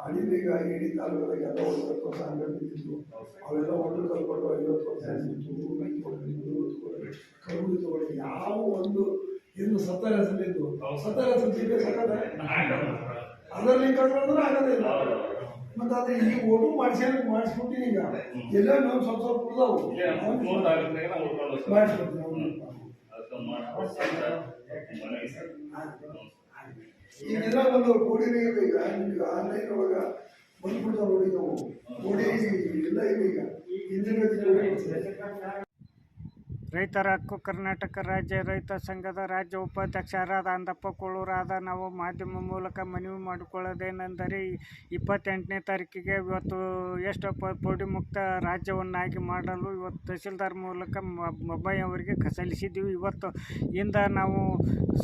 ಅಡಿಲೀಗ ಇಡೀ ತಾಲೂಕಿಗೆ ಎಲ್ಲ 50 ವರ್ಷ ಬಿದ್ದಿತ್ತು. ಅವೆಲ್ಲ ಒಂದು ಕಲ್ಕೊಂಡು 50 ವರ್ಷ ಕರುಳು ತಗೊಳ್ಳಿ ಯಾವ ಒಂದು ಇನ್ನು ಸತ್ತರ ಹೆಸರಿದ್ದು ಸತ್ತರ ಹೆಸರು ಜಿಲ್ಲೆ ಅದರಲ್ಲಿ ಕಂಡ್ರೆ ಆಗೋದೇ ಇಲ್ಲ. ಮತ್ತೆ ಅದೇ ಈ ಓಟು ಮಾಡಿಸ್ಬಿಟ್ಟಿನಿ. ಈಗ ಎಲ್ಲ ನಾವು ಸ್ವಲ್ಪ ಮಾಡಿಸ್ಬಿಡ್ತೀವಿ. ಈಗೆಲ್ಲ ಒಂದು ಕೋಡಿ ಈಗ ನಿಮ್ಗೆ ಆನ್ಲೈನ್ ಒಳಗ ಬಂದ್ಬಿಡ್ತಾವ ನೋಡಿ. ನಾವು ಕೋಡಿ ಎಲ್ಲ ಈಗ ಹಿಂದಿನ ರೈತರ ಹಕ್ಕು ಕರ್ನಾಟಕ ರಾಜ್ಯ ರೈತ ಸಂಘದ ರಾಜ್ಯ ಉಪಾಧ್ಯಕ್ಷರಾದ ಅಂದಪ್ಪ ಕೊಳ್ಳೂರಾದ ನಾವು ಮಾಧ್ಯಮ ಮೂಲಕ ಮನವಿ ಮಾಡಿಕೊಳ್ಳೋದೇನೆಂದರೆ 28ನೇ ತಾರೀಕಿಗೆ ಇವತ್ತು ಎಷ್ಟು ಪೌಡಿ ಮುಕ್ತ ರಾಜ್ಯವನ್ನಾಗಿ ಮಾಡಲು ಇವತ್ತು ತಹಸೀಲ್ದಾರ್ ಮೂಲಕ ಮೊಬೈಲ್ ಅವರಿಗೆ ಸಲ್ಲಿಸಿದ್ದೀವಿ. ಇವತ್ತು ಇಂದ ನಾವು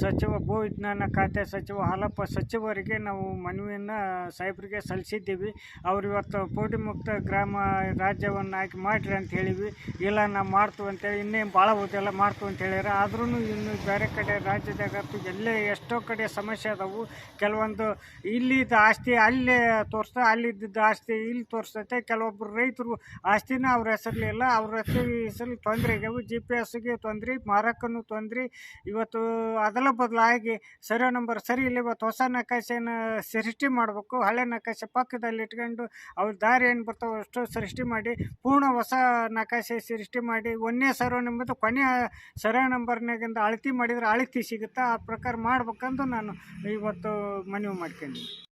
ಸಚಿವ ಭೂ ವಿಜ್ಞಾನ ಖಾತೆ ಸಚಿವ ಹಾಲಪ್ಪ ಸಚಿವರಿಗೆ ನಾವು ಮನವಿಯನ್ನು ಸಾಹೇಬರಿಗೆ ಸಲ್ಲಿಸಿದ್ದೀವಿ. ಅವರು ಇವತ್ತು ಪೌಡಿ ಮುಕ್ತ ಗ್ರಾಮ ರಾಜ್ಯವನ್ನಾಗಿ ಮಾಡಿರಿ ಅಂತ ಹೇಳಿವಿ. ಇಲ್ಲ ನಾವು ಮಾಡ್ತೀವಿ ಅಂತೇಳಿ ಇನ್ನೇ ಭಾಳ ಓದೆಲ್ಲ ಮಾಡ್ತೀವಿ ಅಂತ ಹೇಳ್ಯಾರ. ಆದ್ರೂ ಇನ್ನು ಬೇರೆ ಕಡೆ ರಾಜ್ಯದಾಗ ಎಲ್ಲೇ ಎಷ್ಟೋ ಕಡೆ ಸಮಸ್ಯೆ ಅದಾವು. ಕೆಲವೊಂದು ಇಲ್ಲಿದ್ದ ಆಸ್ತಿ ಅಲ್ಲೇ ತೋರಿಸ್ತಾ, ಅಲ್ಲಿದ್ದ ಆಸ್ತಿ ಇಲ್ಲಿ ತೋರಿಸ್ತೈತೆ. ಕೆಲವೊಬ್ಬರು ರೈತರು ಆಸ್ತಿನ ಅವ್ರ ಹೆಸರಲ್ಲಿ ಇಲ್ಲ, ಅವ್ರ ಹೆಸರಲ್ಲಿ ತೊಂದರೆ ಆಗ್ಯಾವು. GPS ತೊಂದರೆ, ಮಾರಕ್ಕೂ ತೊಂದರೆ. ಇವತ್ತು ಅದೆಲ್ಲ ಬದಲಾಗಿ ಸರ್ವೆ ನಂಬರ್ ಸರಿ ಇಲ್ಲ. ಇವತ್ತು ಹೊಸ ನಕಾಶೆನ ಸೃಷ್ಟಿ ಮಾಡಬೇಕು. ಹಳೆ ನಕಾಶೆ ಪಕ್ಕದಲ್ಲಿ ಇಟ್ಕೊಂಡು ಅವ್ರ ದಾರಿ ಏನು ಬರ್ತಾವೆ ಅಷ್ಟು ಸೃಷ್ಟಿ ಮಾಡಿ ಪೂರ್ಣ ಹೊಸ ನಕಾಶೆ ಸೃಷ್ಟಿ ಮಾಡಿ ಒಂದೇ ಸರ್ವೆ ನಂಬರ್ ಕೊನೆಯ ಸರ್ವೆ ನಂಬರ್ನಾಗಿಂದ ಅಳತಿ ಮಾಡಿದ್ರೆ ಅಳತಿ ಸಿಗುತ್ತೆ. ಆ ಪ್ರಕಾರ ಮಾಡ್ಬೇಕಂದು ನಾನು ಇವತ್ತು ಮನವಿ ಮಾಡ್ಕೊಂಡಿದ್ದೀನಿ.